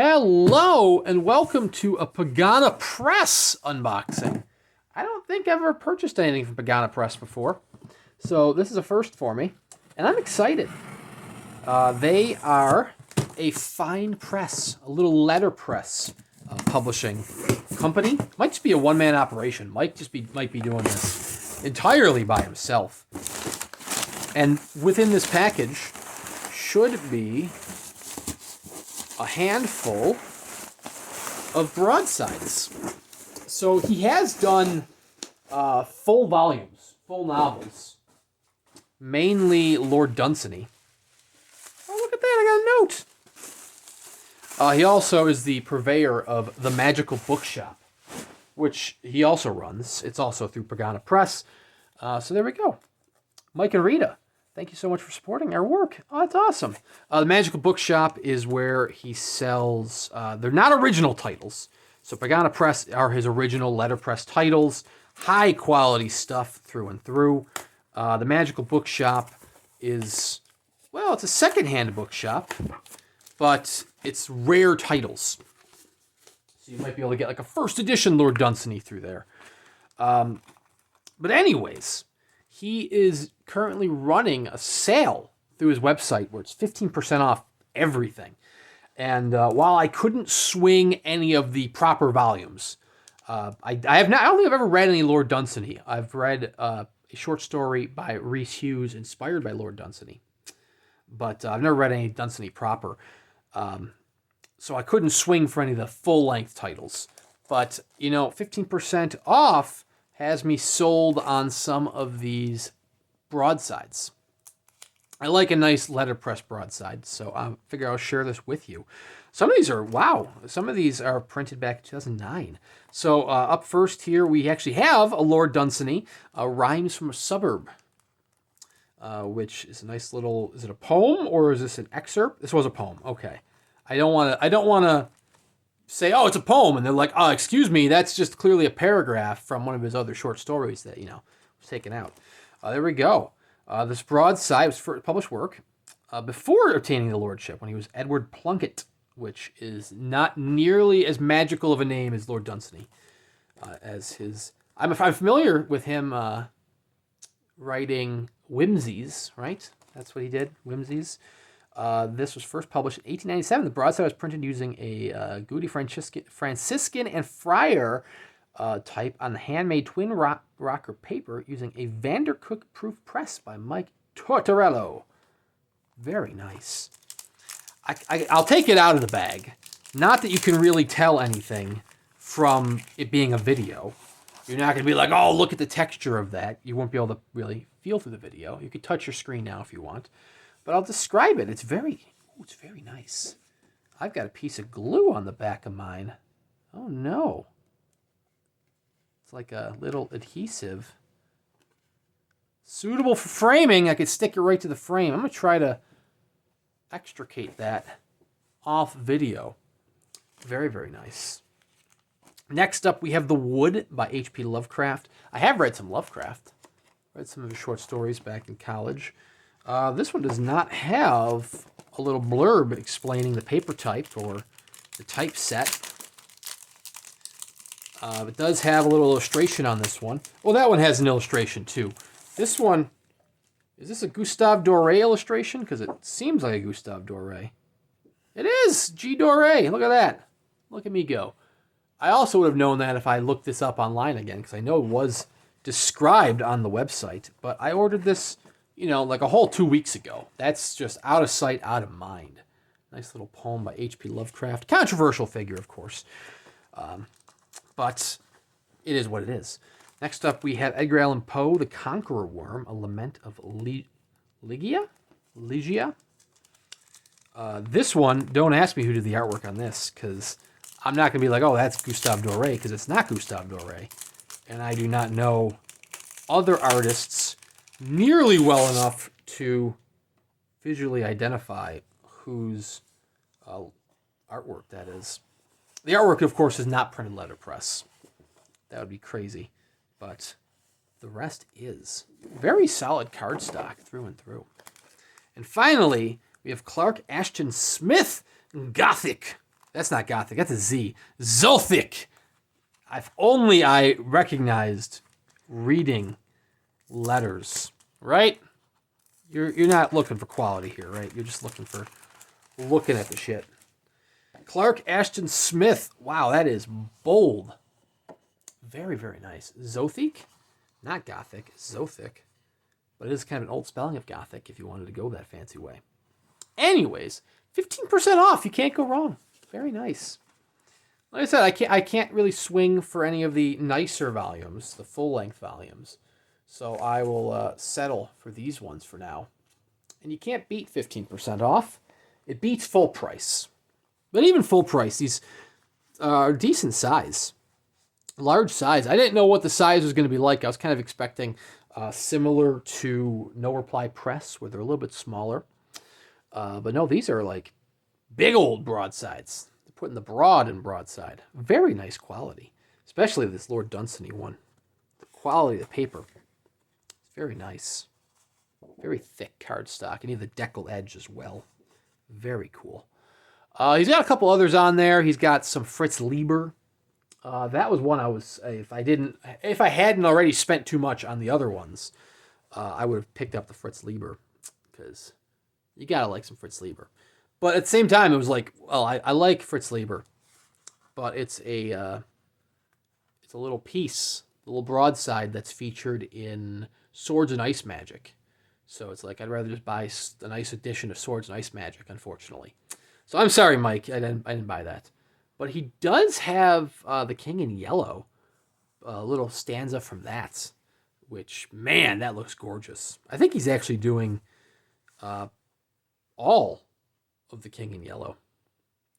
Hello and welcome to a Pegana Press unboxing. I don't think I've ever purchased anything from Pegana Press before, so this is a first for me, and I'm excited. They are a fine press, a little letterpress publishing company. Might just be a one-man operation. Might be doing this entirely by himself. And within this package should be a handful of broadsides. So he has done full volumes, full novels, mainly Lord Dunsany. Oh, look at that, I got a note. He also is the purveyor of The Magical Bookshop, which he also runs. It's also through Pegana Press. So there we go. Mike and Rita, thank you so much for supporting our work. Oh, that's awesome. The Magical Bookshop is where he sells, they're not original titles. So Pegana Press are his original letterpress titles. High quality stuff through and through. The Magical Bookshop is, well, it's a secondhand bookshop, but it's rare titles. So you might be able to get like a first edition Lord Dunsany through there. But anyways, he is currently running a sale through his website where it's 15% off everything. And while I couldn't swing any of the proper volumes, I don't think I've ever read any Lord Dunsany. I've read a short story by Rhys Hughes inspired by Lord Dunsany, but I've never read any Dunsany proper. So I couldn't swing for any of the full-length titles. But, you know, 15% off has me sold on some of these broadsides. I like a nice letterpress broadside, so I figure I'll share this with you. Some of these are, wow, some of these are printed back in 2009. So up first here, we actually have a Lord Dunsany, Rhymes from a Suburb, which is a nice little, is it a poem or is this an excerpt? This was a poem, okay. I don't want to say, oh, it's a poem, and they're like, oh, excuse me, that's just clearly a paragraph from one of his other short stories that, you know, was taken out. There we go. This broadside was for published work before obtaining the lordship when he was Edward Plunkett, which is not nearly as magical of a name as Lord Dunsany. As his, I'm familiar with him writing whimsies, right? That's what he did, whimsies. This was first published in 1897. The broadside was printed using a Goody Franciscan and Friar type on the handmade twin rocker paper using a Vandercook proof press by Mike Tortorello. Very nice. I'll take it out of the bag. Not that you can really tell anything from it being a video. You're not going to be like, oh, look at the texture of that. You won't be able to really feel through the video. You could touch your screen now if you want. But I'll describe it. It's very nice. I've got a piece of glue on the back of mine. Oh, no. It's like a little adhesive. Suitable for framing. I could stick it right to the frame. I'm going to try to extricate that off video. Very, very nice. Next up, we have The Wood by HP Lovecraft. I have read some Lovecraft. Read some of his short stories back in college. This one does not have a little blurb explaining the paper type or the typeset. It does have a little illustration on this one. Well, that one has an illustration too. This one, is this a Gustave Dore illustration? Because it seems like a Gustave Dore. It is! G. Dore! Look at that. Look at me go. I also would have known that if I looked this up online again, because I know it was described on the website. But I ordered this, you know, like a whole 2 weeks ago. That's just out of sight, out of mind. Nice little poem by H.P. Lovecraft. Controversial figure, of course. But it is what it is. Next up, we have Edgar Allan Poe, The Conqueror Work, A Lament of Ligia? This one, don't ask me who did the artwork on this, because I'm not going to be like, oh, that's Gustave Dore, because it's not Gustave Dore. And I do not know other artists nearly well enough to visually identify whose artwork that is. The artwork, of course, is not printed letterpress. That would be crazy. But the rest is. Very solid cardstock through and through. And finally, we have Clarke Ashton Smith, Zothique. That's not Gothic. That's a Z. Zothique. If only I recognized reading letters, right? You're not looking for quality here, right? You're just looking at the shit. Clarke, Ashton, Smith. Wow, that is bold. Very, very nice. Zothique? Not Gothic. Zothique. But it is kind of an old spelling of Gothic if you wanted to go that fancy way. Anyways, 15% off. You can't go wrong. Very nice. Like I said, I can't really swing for any of the nicer volumes, the full-length volumes. So I will settle for these ones for now. And you can't beat 15% off. It beats full price. But even full price, these are decent size. Large size. I didn't know what the size was going to be like. I was kind of expecting similar to No Reply Press, where they're a little bit smaller. But no, these are like big old broadsides. They're putting the broad in broadside. Very nice quality. Especially this Lord Dunsany one. The quality of the paper. It's very nice. Very thick cardstock. And even the decal edge as well. Very cool. He's got a couple others on there. He's got some Fritz Leiber. That was one I was, if I hadn't already spent too much on the other ones, I would have picked up the Fritz Leiber, because you gotta like some Fritz Leiber. But at the same time, it was like, well, I like Fritz Leiber, but it's a little piece, a little broadside that's featured in Swords and Ice Magic. So it's like, I'd rather just buy a nice edition of Swords and Ice Magic, unfortunately. So I'm sorry, Mike, I didn't buy that. But he does have The King in Yellow, a little stanza from that, which, man, that looks gorgeous. I think he's actually doing all of The King in Yellow.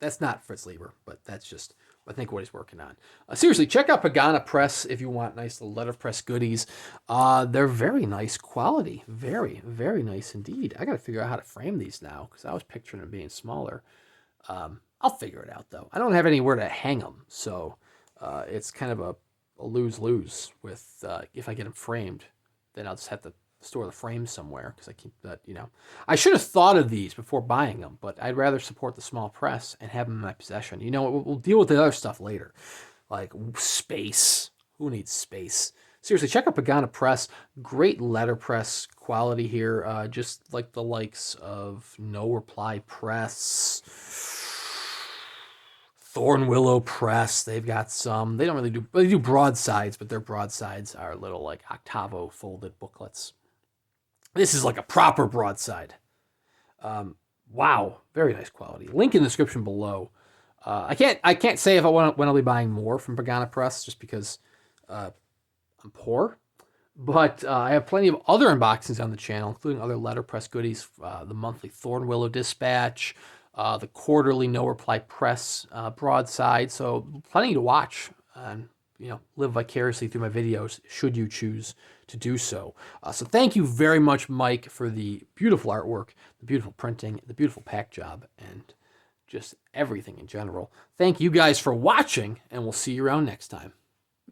That's not Fritz Leiber, but that's just, I think, what he's working on. Seriously, check out Pegana Press if you want nice little letterpress goodies. They're very nice quality. Very, very nice indeed. I got to figure out how to frame these now, because I was picturing them being smaller. I'll figure it out, though. I don't have anywhere to hang them, so it's kind of a lose-lose with if I get them framed, then I'll just have to store the frame somewhere, because I keep that, I should have thought of these before buying them, but I'd rather support the small press and have them in my possession. We'll deal with the other stuff later, like space. Who needs space? Seriously, check out Pegana Press. Great letterpress quality here, just like the likes of No Reply Press, Thornwillow Press. They've got some. They don't really do. They do broadsides, but their broadsides are little like octavo folded booklets. This is like a proper broadside. Wow, very nice quality. Link in the description below. I can't say if I want to be buying more from Pegana Press, just because I'm poor. But I have plenty of other unboxings on the channel, including other letterpress goodies, the monthly Thornwillow Dispatch, the quarterly No Reply Press broadside. So plenty to watch and live vicariously through my videos, should you choose to do so. So thank you very much, Mike, for the beautiful artwork, the beautiful printing, the beautiful pack job, and just everything in general. Thank you guys for watching, and we'll see you around next time.